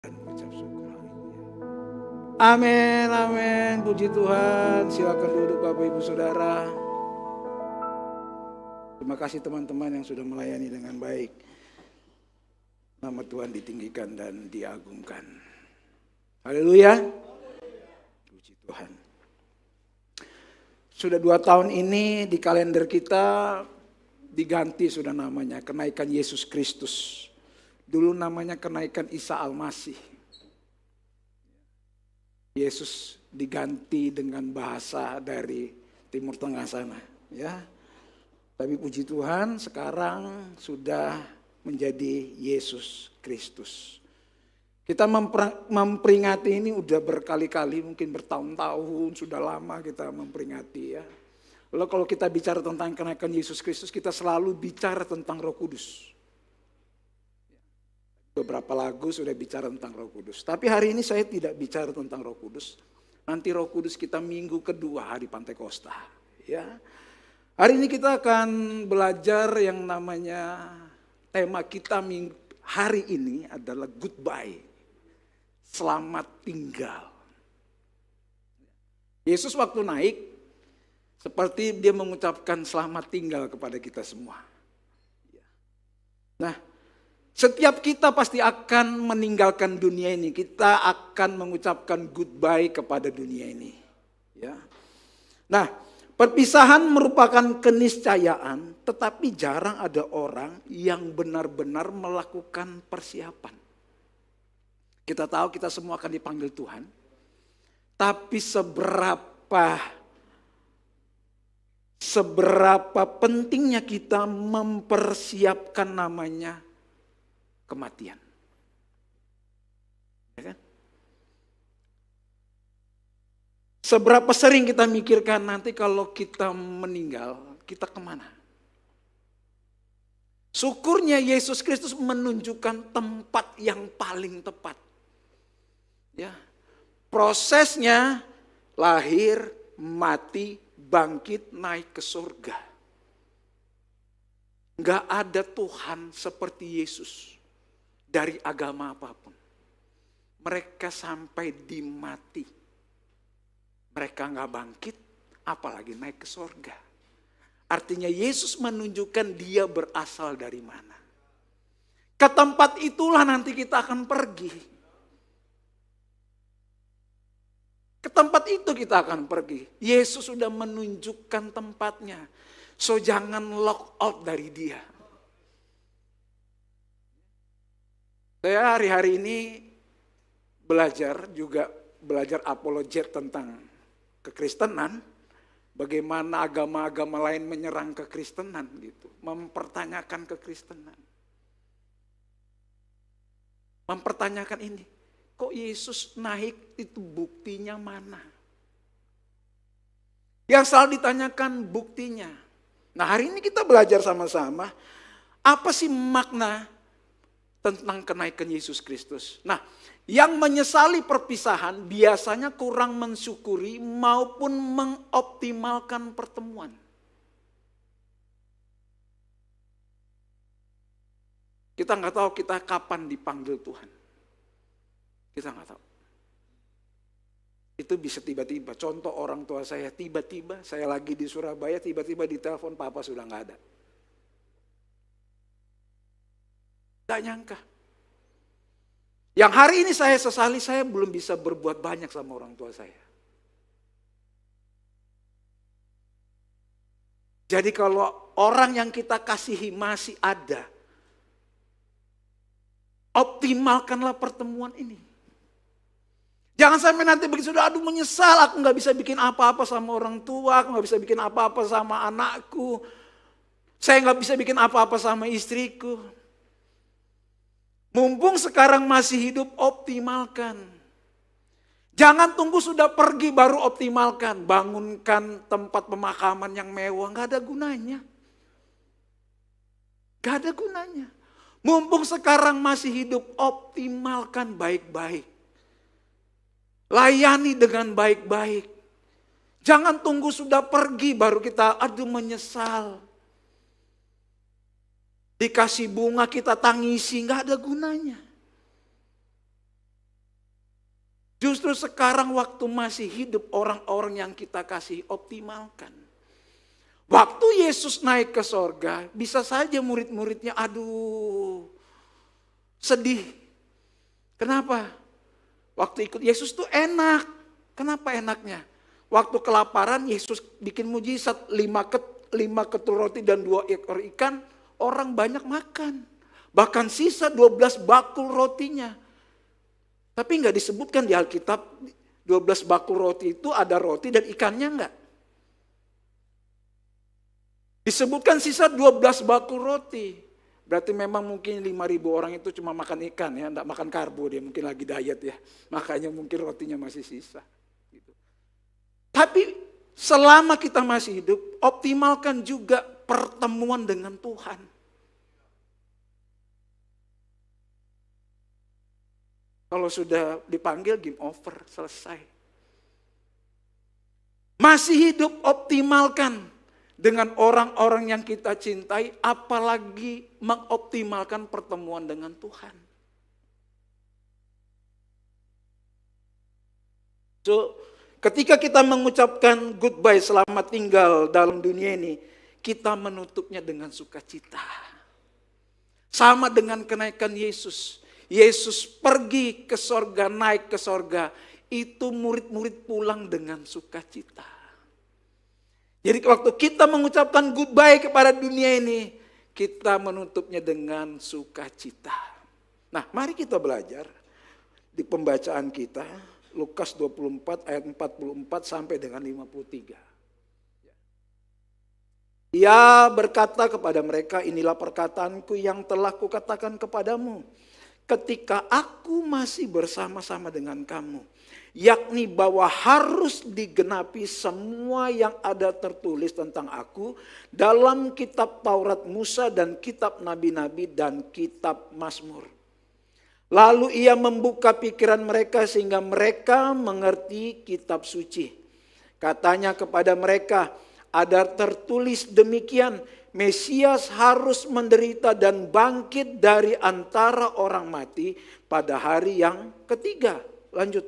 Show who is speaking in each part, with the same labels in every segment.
Speaker 1: dan mengucap syukur. Amin, amin. Puji Tuhan. Silakan duduk Bapak Ibu Saudara. Terima kasih teman-teman yang sudah melayani dengan baik. Nama Tuhan ditinggikan dan diagungkan. Haleluya. Puji Tuhan. Sudah 2 tahun ini di kalender kita diganti sudah namanya kenaikan Yesus Kristus. Dulu namanya kenaikan Isa Al-Masih. Yesus diganti dengan bahasa dari Timur Tengah sana, ya. Tapi puji Tuhan sekarang sudah menjadi Yesus Kristus. Kita memperingati ini udah berkali-kali, mungkin bertahun-tahun, sudah lama kita memperingati ya. Lalu kalau kita bicara tentang kenaikan Yesus Kristus, kita selalu bicara tentang Roh Kudus. Beberapa lagu sudah bicara tentang Roh Kudus. Tapi hari ini saya tidak bicara tentang Roh Kudus. Nanti Roh Kudus kita minggu kedua hari Pantekosta. Ya. Hari ini kita akan belajar yang namanya tema kita hari ini adalah goodbye. Selamat tinggal. Yesus waktu naik seperti dia mengucapkan selamat tinggal kepada kita semua. Nah, setiap kita pasti akan meninggalkan dunia ini. Kita akan mengucapkan goodbye kepada dunia ini. Ya. Nah, perpisahan merupakan keniscayaan, tetapi jarang ada orang yang benar-benar melakukan persiapan. Kita tahu kita semua akan dipanggil Tuhan, tapi seberapa pentingnya kita mempersiapkan namanya kematian. Ya kan? Seberapa sering kita mikirkan nanti kalau kita meninggal, kita kemana? Syukurnya Yesus Kristus menunjukkan tempat yang paling tepat. Ya, prosesnya lahir, mati, bangkit, naik ke surga. Gak ada Tuhan seperti Yesus dari agama apapun. Mereka sampai di mati. Mereka gak bangkit, apalagi naik ke surga. Artinya Yesus menunjukkan dia berasal dari mana. Ke tempat itulah nanti kita akan pergi. Ke tempat itu kita akan pergi. Yesus sudah menunjukkan tempatnya. So jangan lock out dari dia. Saya hari-hari ini belajar apologet tentang kekristenan. Bagaimana agama-agama lain menyerang kekristenan gitu. Mempertanyakan kekristenan. Mempertanyakan ini. Kok Yesus naik itu buktinya mana? Yang selalu ditanyakan buktinya. Nah hari ini kita belajar sama-sama. Apa sih makna tentang kenaikan Yesus Kristus? Nah yang menyesali perpisahan biasanya kurang mensyukuri maupun mengoptimalkan pertemuan. Kita nggak tahu kita kapan dipanggil Tuhan. Kita nggak tahu. Itu bisa tiba-tiba. Contoh orang tua saya tiba-tiba saya lagi di Surabaya tiba-tiba ditelepon papa sudah nggak ada. Gak nyangka. Yang hari ini saya sesali saya belum bisa berbuat banyak sama orang tua saya. Jadi kalau orang yang kita kasihi masih ada, optimalkanlah pertemuan ini. Jangan sampai nanti begitu sudah aduh menyesal aku gak bisa bikin apa-apa sama orang tua, aku gak bisa bikin apa-apa sama anakku. Saya gak bisa bikin apa-apa sama istriku. Mumpung sekarang masih hidup optimalkan. Jangan tunggu sudah pergi baru optimalkan. Bangunkan tempat pemakaman yang mewah, gak ada gunanya. Gak ada gunanya. Mumpung sekarang masih hidup optimalkan baik-baik. Layani dengan baik-baik. Jangan tunggu sudah pergi baru kita aduh menyesal. Dikasih bunga kita tangisi, gak ada gunanya. Justru sekarang waktu masih hidup orang-orang yang kita kasih optimalkan. Waktu Yesus naik ke sorga, bisa saja murid-muridnya aduh sedih. Kenapa? Waktu ikut Yesus tuh enak. Kenapa enaknya? Waktu kelaparan Yesus bikin mujizat 5 ketul roti dan 2 ekor ikan, orang banyak makan. Bahkan sisa 12 bakul rotinya. Tapi nggak disebutkan di Alkitab 12 bakul roti itu ada roti dan ikannya enggak. Disebutkan sisa 12 bakul roti. Berarti memang mungkin 5.000 orang itu cuma makan ikan ya, enggak makan karbo, dia mungkin lagi diet ya. Makanya mungkin rotinya masih sisa. Gitu. Tapi selama kita masih hidup, optimalkan juga pertemuan dengan Tuhan. Kalau sudah dipanggil, game over, selesai. Masih hidup, optimalkan dengan orang-orang yang kita cintai, apalagi mengoptimalkan pertemuan dengan Tuhan. So, ketika kita mengucapkan goodbye selamat tinggal dalam dunia ini, kita menutupnya dengan sukacita. Sama dengan kenaikan Yesus. Yesus pergi ke sorga, naik ke sorga, itu murid-murid pulang dengan sukacita. Jadi waktu kita mengucapkan goodbye kepada dunia ini, kita menutupnya dengan sukacita. Nah, mari kita belajar di pembacaan kita, Lukas 24 ayat 44 sampai dengan 53. Ia berkata kepada mereka, inilah perkataanku yang telah kukatakan kepadamu ketika aku masih bersama-sama dengan kamu, yakni bahwa harus digenapi semua yang ada tertulis tentang aku dalam kitab Taurat Musa dan kitab nabi-nabi dan kitab Mazmur. Lalu ia membuka pikiran mereka sehingga mereka mengerti kitab suci. Katanya kepada mereka, ada tertulis demikian, Mesias harus menderita dan bangkit dari antara orang mati pada hari yang ketiga. Lanjut.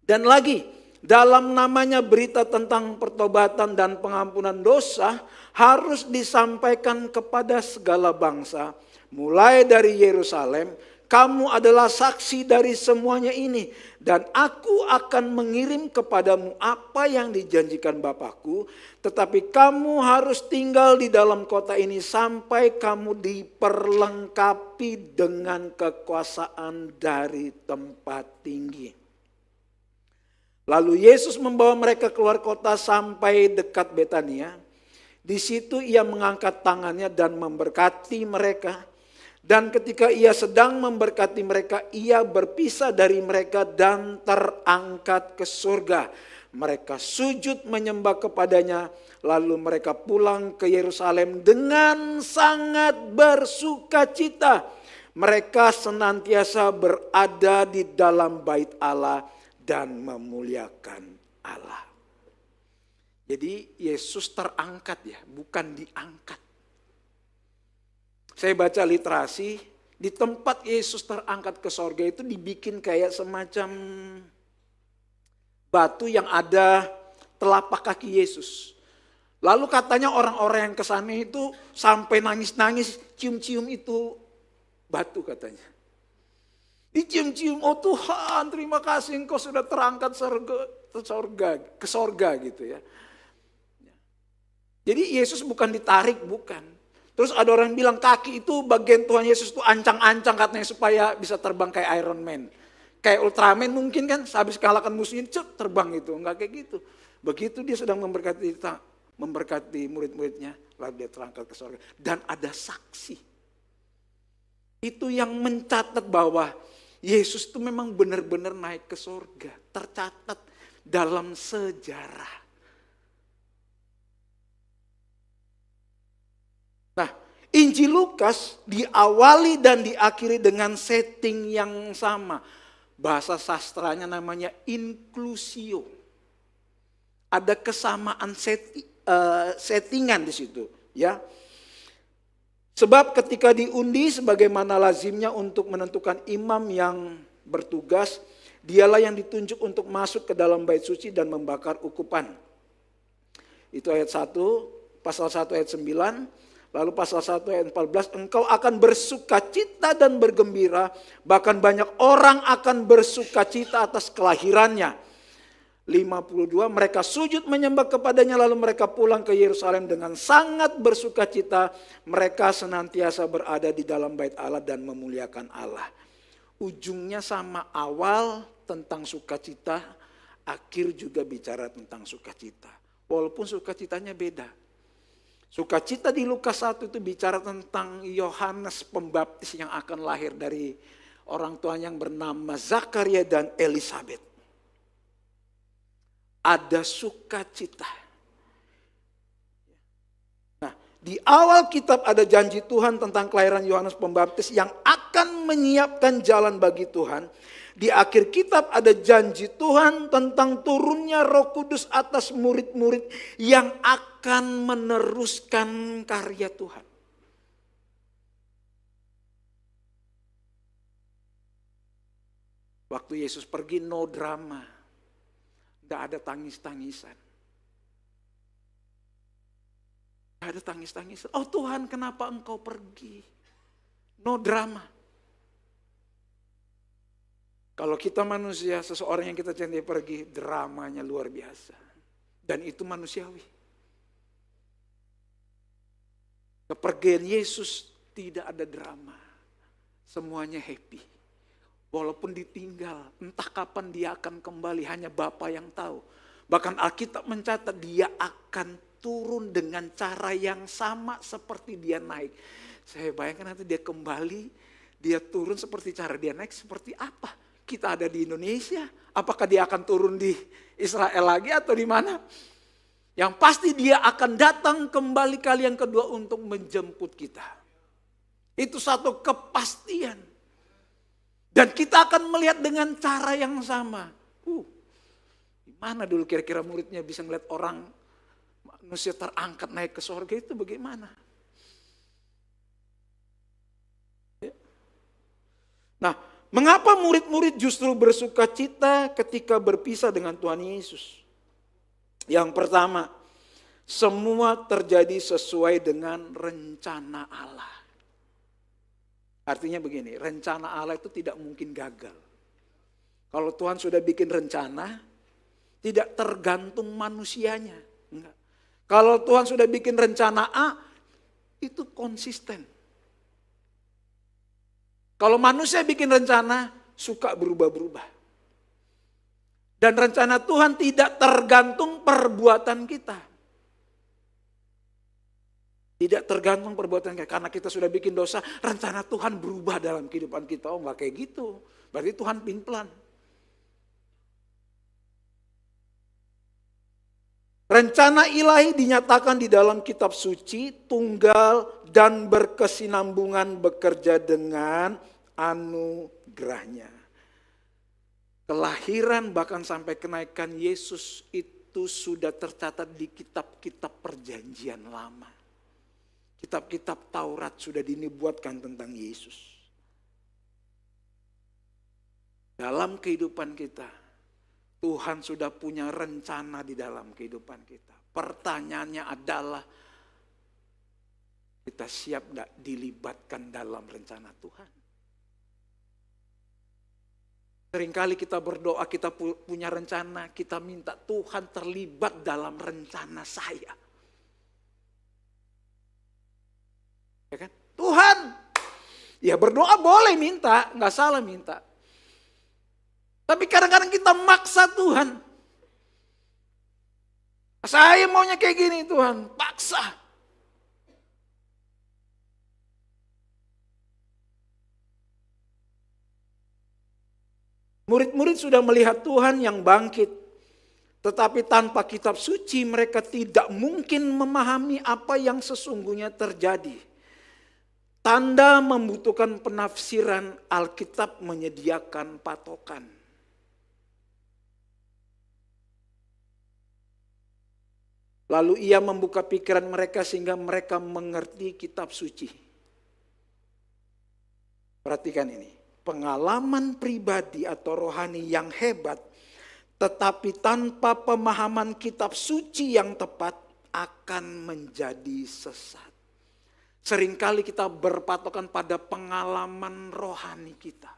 Speaker 1: Dan lagi, dalam namanya berita tentang pertobatan dan pengampunan dosa harus disampaikan kepada segala bangsa. Mulai dari Yerusalem, kamu adalah saksi dari semuanya ini. Dan aku akan mengirim kepadamu apa yang dijanjikan Bapakku. Tetapi kamu harus tinggal di dalam kota ini sampai kamu diperlengkapi dengan kekuasaan dari tempat tinggi. Lalu Yesus membawa mereka keluar kota sampai dekat Betania. Di situ ia mengangkat tangannya dan memberkati mereka. Dan ketika ia sedang memberkati mereka, ia berpisah dari mereka dan terangkat ke surga. Mereka sujud menyembah kepadanya, lalu mereka pulang ke Yerusalem dengan sangat bersukacita. Mereka senantiasa berada di dalam bait Allah dan memuliakan Allah. Jadi Yesus terangkat ya, bukan diangkat. Saya baca literasi, di tempat Yesus terangkat ke sorga itu dibikin kayak semacam batu yang ada telapak kaki Yesus. Lalu katanya orang-orang yang ke sana itu sampai nangis-nangis, cium-cium itu batu katanya. Dicium-cium, oh Tuhan terima kasih engkau sudah terangkat ke sorga gitu ya. Jadi Yesus bukan ditarik, bukan. Terus ada orang yang bilang kaki itu bagian Tuhan Yesus itu ancang-ancang katanya supaya bisa terbang kayak Iron Man. Kayak Ultraman mungkin kan, habis kalahkan musuhnya terbang gitu. Enggak kayak gitu. Begitu dia sedang memberkati murid-muridnya, lalu dia terangkat ke surga. Dan ada saksi. Itu yang mencatat bahwa Yesus itu memang benar-benar naik ke surga. Tercatat dalam sejarah. Nah, Injil Lukas diawali dan diakhiri dengan setting yang sama. Bahasa sastranya namanya inklusio. Ada kesamaan settingan di situ, ya. Sebab ketika diundi sebagaimana lazimnya untuk menentukan imam yang bertugas, Dialah yang ditunjuk untuk masuk ke dalam bait suci dan membakar ukupan. Itu ayat 1, pasal 1 ayat 9. Lalu pasal 1 ayat 14, engkau akan bersukacita dan bergembira, bahkan banyak orang akan bersukacita atas kelahirannya. 52, mereka sujud menyembah kepadanya lalu mereka pulang ke Yerusalem dengan sangat bersukacita. Mereka senantiasa berada di dalam bait Allah dan memuliakan Allah. Ujungnya sama, awal tentang sukacita, akhir juga bicara tentang sukacita. Walaupun sukacitanya beda. Sukacita di Lukas 1 itu bicara tentang Yohanes Pembaptis yang akan lahir dari orang tua yang bernama Zakaria dan Elisabet. Ada sukacita. Nah, di awal kitab ada janji Tuhan tentang kelahiran Yohanes Pembaptis yang akan menyiapkan jalan bagi Tuhan. Di akhir kitab ada janji Tuhan tentang turunnya Roh Kudus atas murid-murid yang akan meneruskan karya Tuhan. Waktu Yesus pergi no drama. Tidak ada tangis-tangisan. Tidak ada tangis-tangisan. Oh Tuhan, kenapa engkau pergi? No drama. Kalau kita manusia, seseorang yang kita cintai pergi, dramanya luar biasa. Dan itu manusiawi. Kepergian Yesus tidak ada drama. Semuanya happy. Walaupun ditinggal, entah kapan dia akan kembali, hanya Bapa yang tahu. Bahkan Alkitab mencatat dia akan turun dengan cara yang sama seperti dia naik. Saya bayangkan nanti dia kembali, dia turun seperti cara dia naik, seperti apa? Kita ada di Indonesia, apakah dia akan turun di Israel lagi atau di mana? Yang pasti dia akan datang kembali kali yang kedua untuk menjemput kita. Itu satu kepastian. Dan kita akan melihat dengan cara yang sama. Gimana dulu kira-kira muridnya bisa melihat orang manusia terangkat naik ke surga itu bagaimana? Nah, mengapa murid-murid justru bersuka cita ketika berpisah dengan Tuhan Yesus? Yang pertama, semua terjadi sesuai dengan rencana Allah. Artinya begini, rencana Allah itu tidak mungkin gagal. Kalau Tuhan sudah bikin rencana, tidak tergantung manusianya. Enggak. Kalau Tuhan sudah bikin rencana A, itu konsisten. Kalau manusia bikin rencana, suka berubah-berubah. Dan rencana Tuhan tidak tergantung perbuatan kita. Tidak tergantung perbuatan kita. Karena kita sudah bikin dosa, rencana Tuhan berubah dalam kehidupan kita. Oh enggak kayak gitu. Berarti Tuhan plan. Rencana ilahi dinyatakan di dalam kitab suci, tunggal dan berkesinambungan bekerja dengan anugerahnya. Kelahiran bahkan sampai kenaikan Yesus itu sudah tercatat di kitab-kitab perjanjian lama. Kitab-kitab Taurat sudah dinubuatkan tentang Yesus. Dalam kehidupan kita, Tuhan sudah punya rencana di dalam kehidupan kita. Pertanyaannya adalah, kita siap gak dilibatkan dalam rencana Tuhan? Seringkali kita berdoa, kita punya rencana, kita minta Tuhan terlibat dalam rencana saya. Ya kan? Tuhan, ya berdoa boleh minta, gak salah minta. Tapi kadang-kadang kita maksa Tuhan. Saya maunya kayak gini Tuhan, paksa. Murid-murid sudah melihat Tuhan yang bangkit. Tetapi tanpa kitab suci mereka tidak mungkin memahami apa yang sesungguhnya terjadi. Tanda membutuhkan penafsiran, Alkitab menyediakan patokan. Lalu ia membuka pikiran mereka sehingga mereka mengerti kitab suci. Perhatikan ini. pengalaman pribadi atau rohani yang hebat, tetapi tanpa pemahaman kitab suci yang tepat akan menjadi sesat. Seringkali kita berpatokan pada pengalaman rohani kita.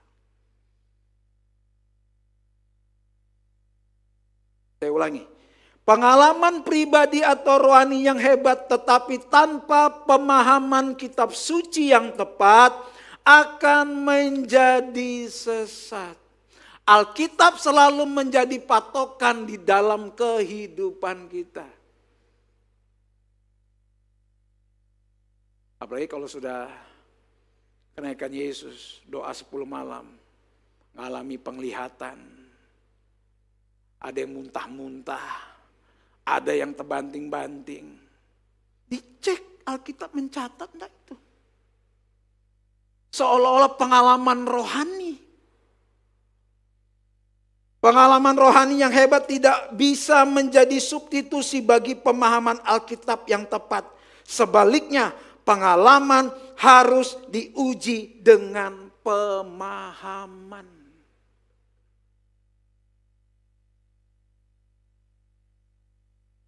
Speaker 1: Saya ulangi. Pengalaman pribadi atau rohani yang hebat tetapi tanpa pemahaman kitab suci yang tepat akan menjadi sesat. Alkitab selalu menjadi patokan di dalam kehidupan kita. Apalagi kalau sudah kenaikan Yesus, doa 10 malam, mengalami penglihatan. Ada yang muntah-muntah, ada yang terbanting-banting. Dicek, Alkitab mencatat enggak itu? Seolah-olah pengalaman rohani. Pengalaman rohani yang hebat tidak bisa menjadi substitusi bagi pemahaman Alkitab yang tepat. Sebaliknya, pengalaman harus diuji dengan pemahaman.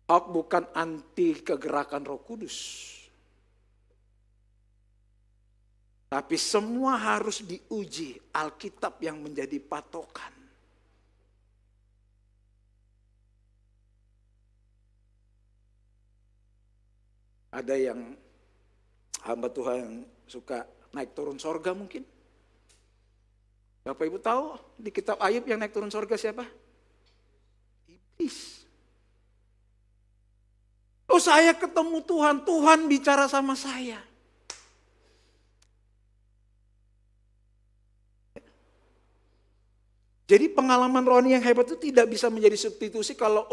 Speaker 1: Ahok bukan anti kegerakan Roh Kudus. Tapi semua harus diuji, Alkitab yang menjadi patokan. Ada yang hamba Tuhan yang suka naik turun sorga mungkin. Bapak Ibu tahu di kitab Ayub yang naik turun sorga siapa? Iblis. Oh, saya ketemu Tuhan, Tuhan bicara sama saya. Jadi pengalaman rohani yang hebat itu tidak bisa menjadi substitusi kalau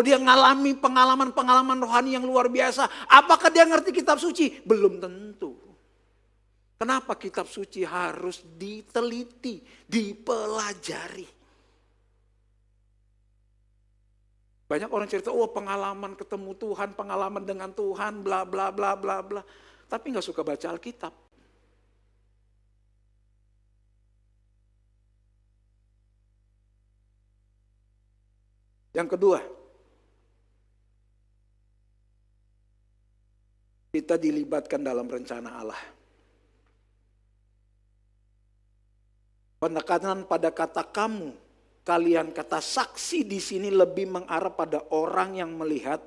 Speaker 1: dia ngalami pengalaman rohani yang luar biasa. Apakah dia ngerti kitab suci? Belum tentu. Kenapa kitab suci harus diteliti, dipelajari? Banyak orang cerita, pengalaman ketemu Tuhan, pengalaman dengan Tuhan, bla bla bla bla bla. Tapi nggak suka baca Alkitab. Yang kedua, kita dilibatkan dalam rencana Allah. Penekanan pada kata kamu, kalian kata saksi di sini lebih mengarah pada orang yang melihat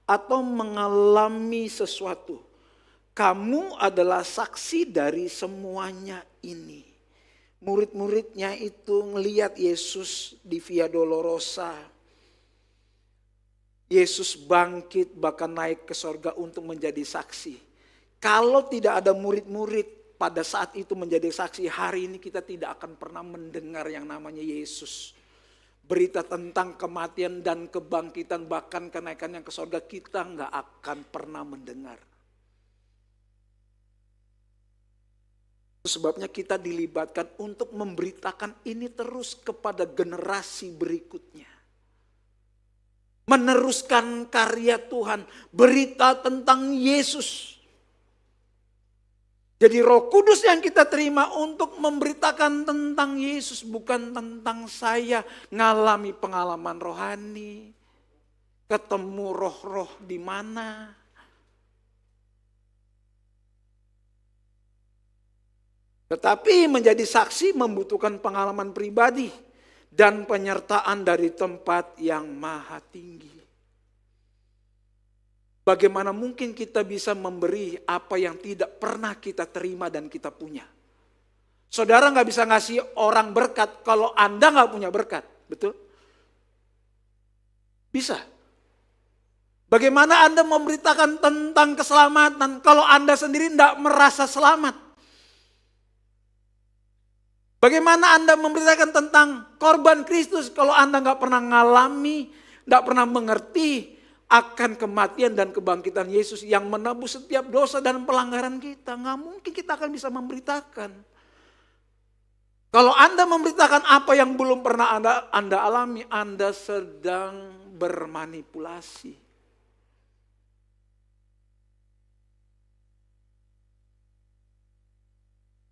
Speaker 1: atau mengalami sesuatu. Kamu adalah saksi dari semuanya ini. Murid-muridnya itu melihat Yesus di Via Dolorosa. Yesus bangkit bahkan naik ke sorga untuk menjadi saksi. Kalau tidak ada murid-murid pada saat itu menjadi saksi, hari ini kita tidak akan pernah mendengar yang namanya Yesus. Berita tentang kematian dan kebangkitan bahkan kenaikannya ke sorga kita nggak akan pernah mendengar. Sebabnya kita dilibatkan untuk memberitakan ini terus kepada generasi berikutnya. Meneruskan karya Tuhan, berita tentang Yesus. Jadi Roh Kudus yang kita terima untuk memberitakan tentang Yesus, bukan tentang saya ngalami pengalaman rohani, ketemu roh-roh di mana. Tetapi menjadi saksi membutuhkan pengalaman pribadi dan penyertaan dari tempat yang maha tinggi. Bagaimana mungkin kita bisa memberi apa yang tidak pernah kita terima dan kita punya? Saudara gak bisa ngasih orang berkat kalau Anda gak punya berkat, betul? Bisa. Bagaimana Anda memberitakan tentang keselamatan kalau Anda sendiri gak merasa selamat? Bagaimana Anda memberitakan tentang korban Kristus kalau Anda gak pernah ngalami, gak pernah mengerti akan kematian dan kebangkitan Yesus yang menebus setiap dosa dan pelanggaran kita. Gak mungkin kita akan bisa memberitakan. Kalau Anda memberitakan apa yang belum pernah Anda alami, Anda sedang bermanipulasi.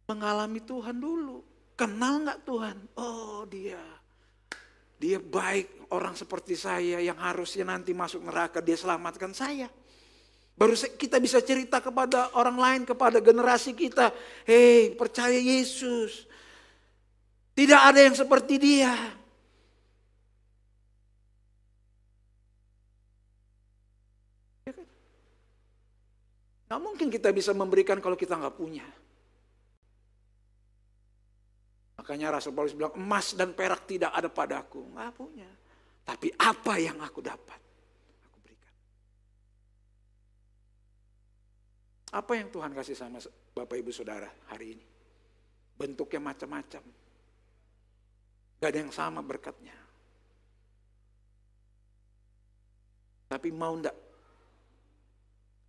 Speaker 1: Mengalami Tuhan dulu. Kenal nggak Tuhan? Oh dia baik, orang seperti saya yang harusnya nanti masuk neraka, dia selamatkan saya. Baru kita bisa cerita kepada orang lain, kepada generasi kita. Hei, percaya Yesus. Tidak ada yang seperti dia. Nggak mungkin kita bisa memberikan kalau kita nggak punya. Makanya Rasul Paulus bilang, emas dan perak tidak ada padaku. Nggak punya. Tapi apa yang aku dapat? Apa yang Tuhan kasih sama Bapak Ibu Saudara hari ini? Bentuknya macam-macam. Gak ada yang sama berkatnya. Tapi mau enggak?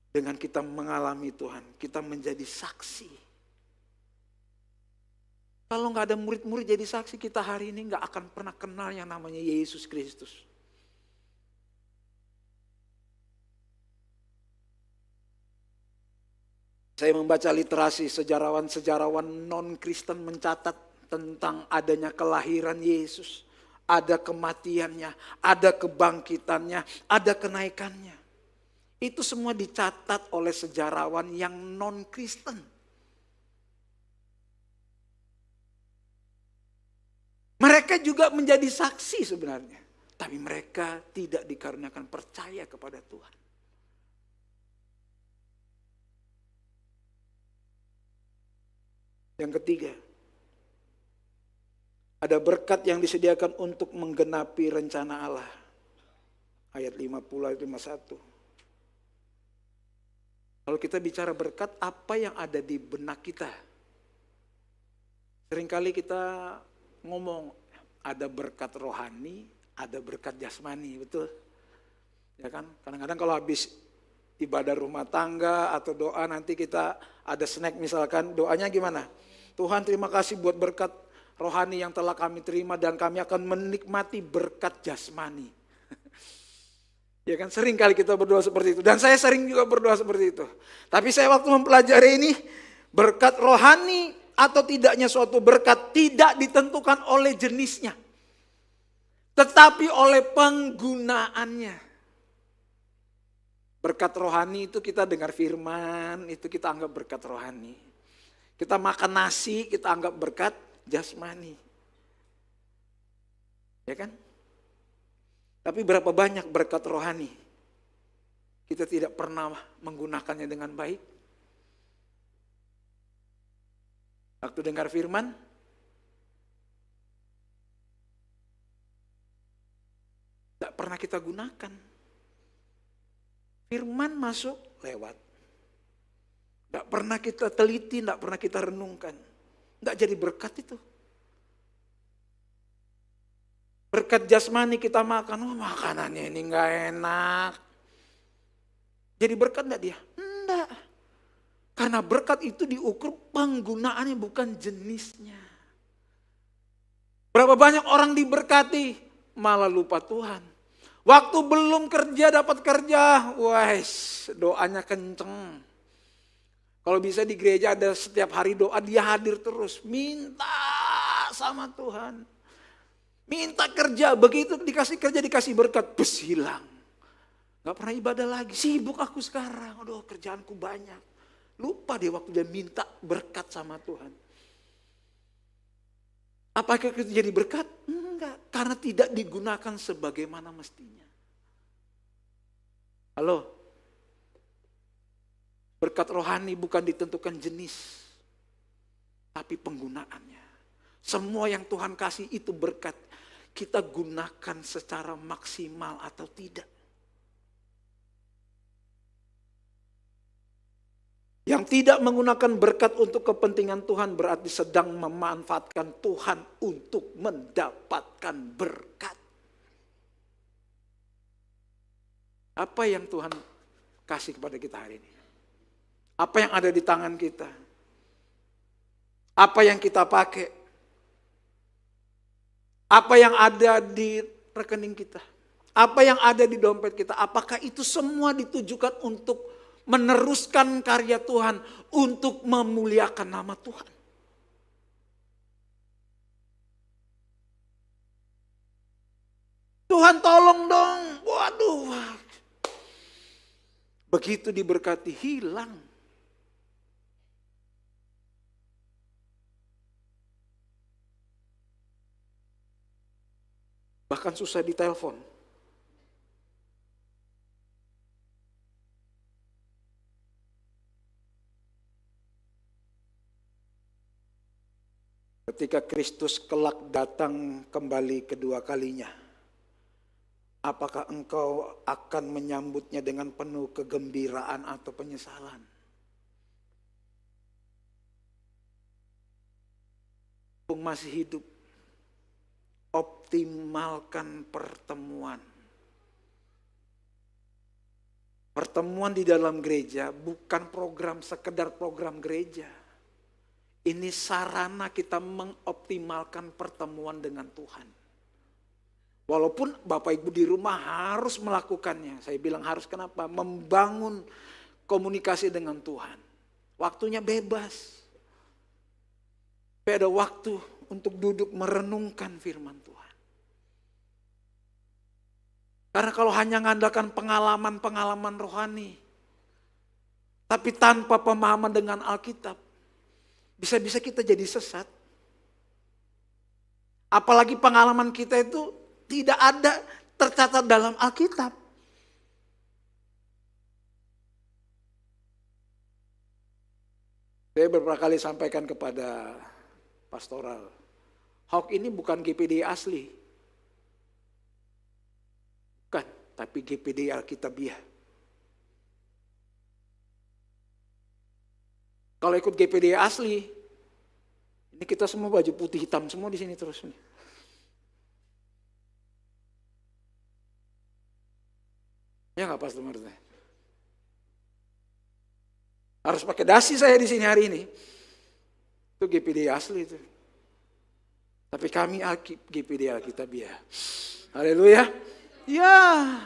Speaker 1: Dengan kita mengalami Tuhan, kita menjadi saksi. Kalau gak ada murid-murid jadi saksi, kita hari ini gak akan pernah kenal yang namanya Yesus Kristus. Saya membaca literasi sejarawan-sejarawan non-Kristen mencatat tentang adanya kelahiran Yesus. Ada kematiannya, ada kebangkitannya, ada kenaikannya. Itu semua dicatat oleh sejarawan yang non-Kristen. Mereka juga menjadi saksi sebenarnya. Tapi mereka tidak dikarenakan percaya kepada Tuhan. Yang ketiga, ada berkat yang disediakan untuk menggenapi rencana Allah. Ayat 50, ayat 51. Kalau kita bicara berkat, apa yang ada di benak kita? Seringkali kita ngomong, ada berkat rohani, ada berkat jasmani, betul? Ya kan? Kadang-kadang kalau habis ibadah rumah tangga atau doa nanti kita ada snack misalkan, doanya gimana? Tuhan terima kasih buat berkat rohani yang telah kami terima dan kami akan menikmati berkat jasmani. Ya kan, sering kali kita berdoa seperti itu. Dan saya sering juga berdoa seperti itu. Tapi saya waktu mempelajari ini, berkat rohani atau tidaknya suatu berkat tidak ditentukan oleh jenisnya. Tetapi oleh penggunaannya. Berkat rohani itu kita dengar firman, itu kita anggap berkat rohani. Kita makan nasi, kita anggap berkat jasmani. Ya kan? Tapi berapa banyak berkat rohani kita tidak pernah menggunakannya dengan baik? Waktu dengar firman, tidak pernah kita gunakan. Firman masuk, lewat. Tidak pernah kita teliti, tidak pernah kita renungkan. Tidak jadi berkat itu. Berkat jasmani kita makan, makanannya ini nggak enak. Jadi berkat enggak dia? Enggak. Karena berkat itu diukur penggunaannya bukan jenisnya. Berapa banyak orang diberkati malah lupa Tuhan. Waktu belum kerja dapat kerja, wais, doanya kenceng. Kalau bisa di gereja ada setiap hari doa, dia hadir terus. Minta sama Tuhan. Minta kerja, begitu dikasih kerja, dikasih berkat, bes hilang. Gak pernah ibadah lagi, sibuk aku sekarang, aduh kerjaanku banyak. Lupa dia waktu dia minta berkat sama Tuhan. Apakah itu jadi berkat? Enggak, karena tidak digunakan sebagaimana mestinya. Halo? Berkat rohani bukan ditentukan jenis, tapi penggunaannya. Semua yang Tuhan kasih itu berkat. Kita gunakan secara maksimal atau tidak. Yang tidak menggunakan berkat untuk kepentingan Tuhan berarti sedang memanfaatkan Tuhan untuk mendapatkan berkat. Apa yang Tuhan kasih kepada kita hari ini? Apa yang ada di tangan kita? Apa yang kita pakai? Apa yang ada di rekening kita? Apa yang ada di dompet kita? Apakah itu semua ditujukan untuk meneruskan karya Tuhan, untuk memuliakan nama Tuhan? Tuhan tolong dong. Waduh. Begitu diberkati hilang. Bahkan susah ditelepon. Ketika Kristus kelak datang kembali kedua kalinya, apakah engkau akan menyambutnya dengan penuh kegembiraan atau penyesalan? Mumpung masih hidup, optimalkan pertemuan. Pertemuan di dalam gereja bukan sekedar program gereja. Ini sarana kita mengoptimalkan pertemuan dengan Tuhan. Walaupun Bapak Ibu di rumah harus melakukannya. Saya bilang harus, kenapa? Membangun komunikasi dengan Tuhan. Waktunya bebas. Tapi ada waktu untuk duduk merenungkan firman Tuhan. Karena kalau hanya mengandalkan pengalaman-pengalaman rohani, tapi tanpa pemahaman dengan Alkitab, bisa-bisa kita jadi sesat. Apalagi pengalaman kita itu tidak ada tercatat dalam Alkitab. Saya beberapa kali sampaikan kepada pastoral, Hawk ini bukan GPD asli. Bukan, tapi GPD Alkitabiah. Kalau ikut GPD asli, ini kita semua baju putih hitam semua di sini terus. Ya nggak Pastor Marta? Harus pakai dasi saya di sini hari ini. Itu GPD asli itu. Tapi kami GPD Alkitabiah. Haleluya. Ya,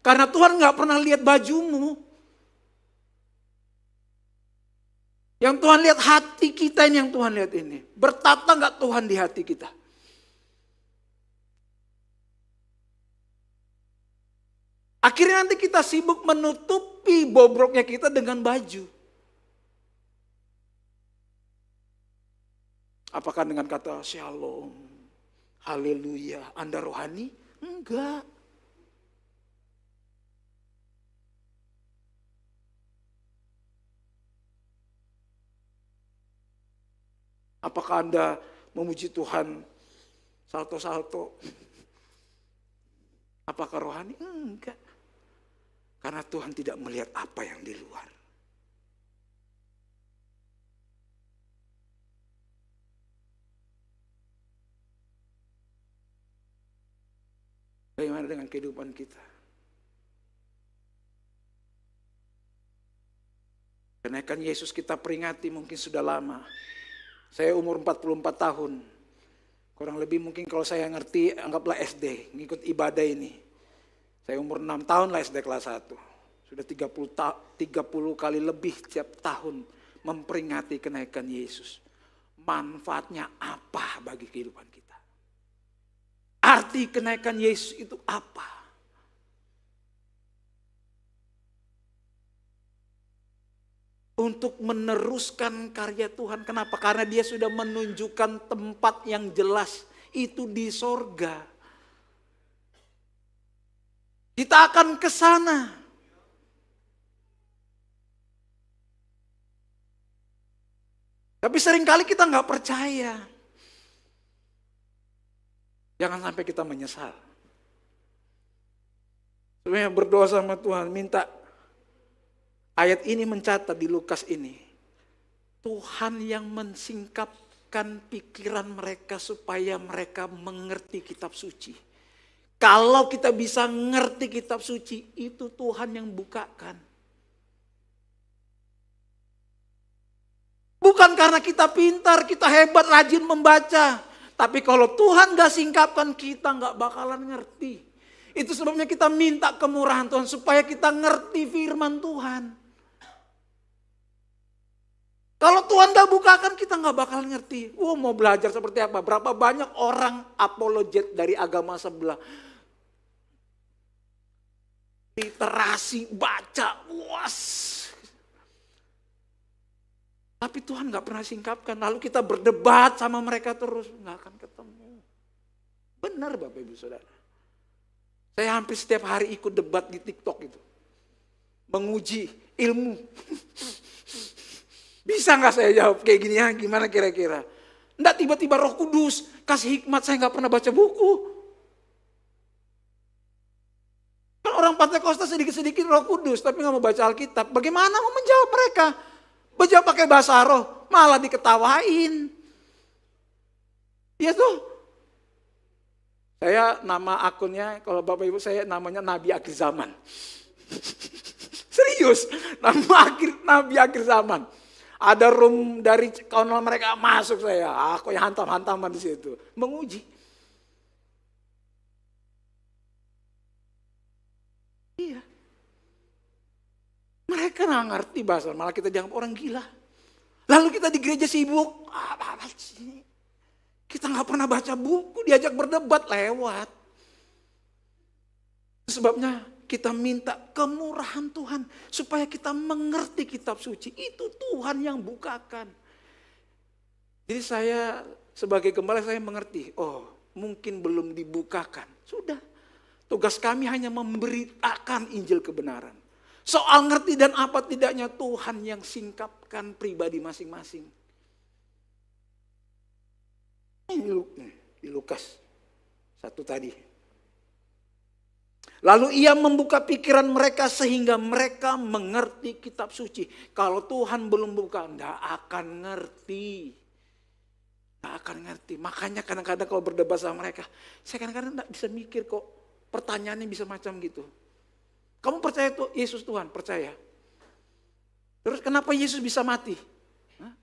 Speaker 1: karena Tuhan nggak pernah lihat bajumu. Yang Tuhan lihat hati kita ini, yang Tuhan lihat ini. Bertata nggak Tuhan di hati kita? Akhirnya nanti kita sibuk menutupi bobroknya kita dengan baju. Apakah dengan kata shalom, haleluya, Anda rohani? Enggak. Apakah Anda memuji Tuhan salto-salto? Apakah rohani? Enggak. Karena Tuhan tidak melihat apa yang di luar. Bagaimana dengan kehidupan kita? Kenaikan Yesus kita peringati mungkin sudah lama. Saya umur 44 tahun. Kurang lebih mungkin kalau saya ngerti, anggaplah SD, ngikut ibadah ini. Saya umur 6 tahun lah SD kelas 1. Sudah 30 kali lebih tiap tahun memperingati kenaikan Yesus. Manfaatnya apa bagi kehidupan kita? Arti kenaikan Yesus itu apa? Untuk meneruskan karya Tuhan. Kenapa? Karena dia sudah menunjukkan tempat yang jelas. Itu di sorga. Kita akan ke sana. Tapi seringkali kita nggak percaya. Jangan sampai kita menyesal. Sebenarnya berdoa sama Tuhan, minta ayat ini mencatat di Lukas ini. Tuhan yang mensingkapkan pikiran mereka supaya mereka mengerti kitab suci. Kalau kita bisa ngerti kitab suci, itu Tuhan yang bukakan. Bukan karena kita pintar, kita hebat, rajin membaca. Tapi kalau Tuhan gak singkapkan, kita gak bakalan ngerti. Itu sebabnya kita minta kemurahan Tuhan supaya kita ngerti firman Tuhan. Kalau Tuhan gak bukakan, kita gak bakal ngerti. Mau belajar seperti apa? Berapa banyak orang apologet dari agama sebelah. literasi, baca, puas. Tapi Tuhan gak pernah singkapkan. Lalu kita berdebat sama mereka terus, gak akan ketemu. Benar Bapak Ibu Saudara. Saya hampir setiap hari ikut debat di TikTok itu. Menguji ilmu. Bisa gak saya jawab kayak gini ya, gimana kira-kira? Enggak, tiba-tiba Roh Kudus kasih hikmat, saya gak pernah baca buku. Kan orang Pantekosta sedikit-sedikit Roh Kudus, tapi gak mau baca Alkitab. Bagaimana mau menjawab mereka? Baca pakai bahasa roh, malah diketawain. Iya tuh. Saya nama akunnya, kalau Bapak Ibu saya namanya Nabi Akhir Zaman. Serius, Nabi Akhir Zaman. Ada room dari kawan mereka masuk saya, aku yang hantam-hantaman di situ, menguji. Iya. Mereka nggak ngerti bahasa, malah kita dianggap orang gila. Lalu kita di gereja sibuk, apa sih? Kita nggak pernah baca buku, diajak berdebat lewat. Sebabnya kita minta kemurahan Tuhan supaya kita mengerti kitab suci. Itu Tuhan yang bukakan. Jadi saya sebagai gembala saya mengerti, oh mungkin belum dibukakan. Sudah, tugas kami hanya memberitakan Injil kebenaran. Soal ngerti dan apa tidaknya Tuhan yang singkapkan pribadi masing-masing. Ini di Lukas 1 tadi. Lalu ia membuka pikiran mereka sehingga mereka mengerti kitab suci. Kalau Tuhan belum buka, enggak akan ngerti. Enggak akan ngerti. Makanya kadang-kadang kalau berdebat sama mereka, saya kadang-kadang enggak bisa mikir kok. Pertanyaannya bisa macam gitu. Kamu percaya tuh Yesus Tuhan? Percaya. Terus kenapa Yesus bisa mati? Hah?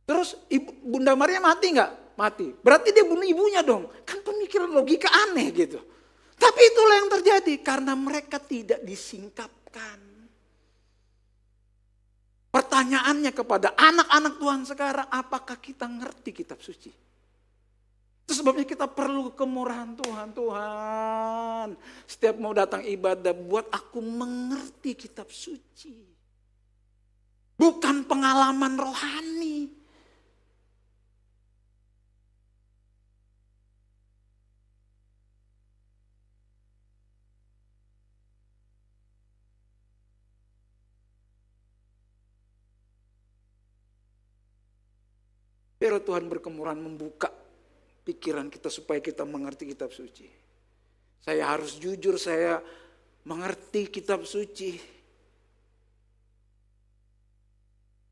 Speaker 1: Terus Bunda Maria mati enggak? Mati. Berarti dia bunuh ibunya dong. Kan pemikiran logika aneh gitu. Tapi itulah yang terjadi karena mereka tidak disingkapkan. Pertanyaannya kepada anak-anak Tuhan sekarang, apakah kita ngerti kitab suci? Itu sebabnya kita perlu kemurahan Tuhan. Tuhan, setiap mau datang ibadah, buat aku mengerti kitab suci. Bukan pengalaman rohani. Biar Tuhan berkemurahan membuka pikiran kita supaya kita mengerti kitab suci. Saya harus jujur, saya mengerti kitab suci.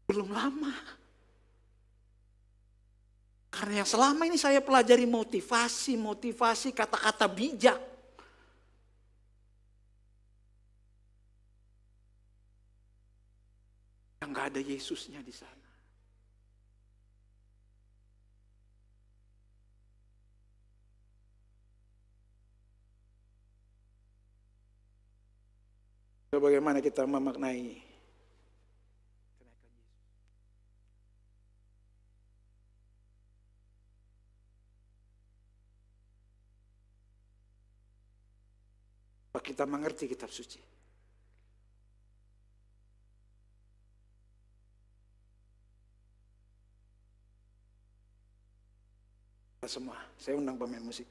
Speaker 1: Belum lama. Karena yang selama ini saya pelajari motivasi, kata-kata bijak. Yang gak ada Yesusnya di sana. Bagaimana kita memaknai apa kita mengerti kitab suci? Semua, saya undang pemain musik.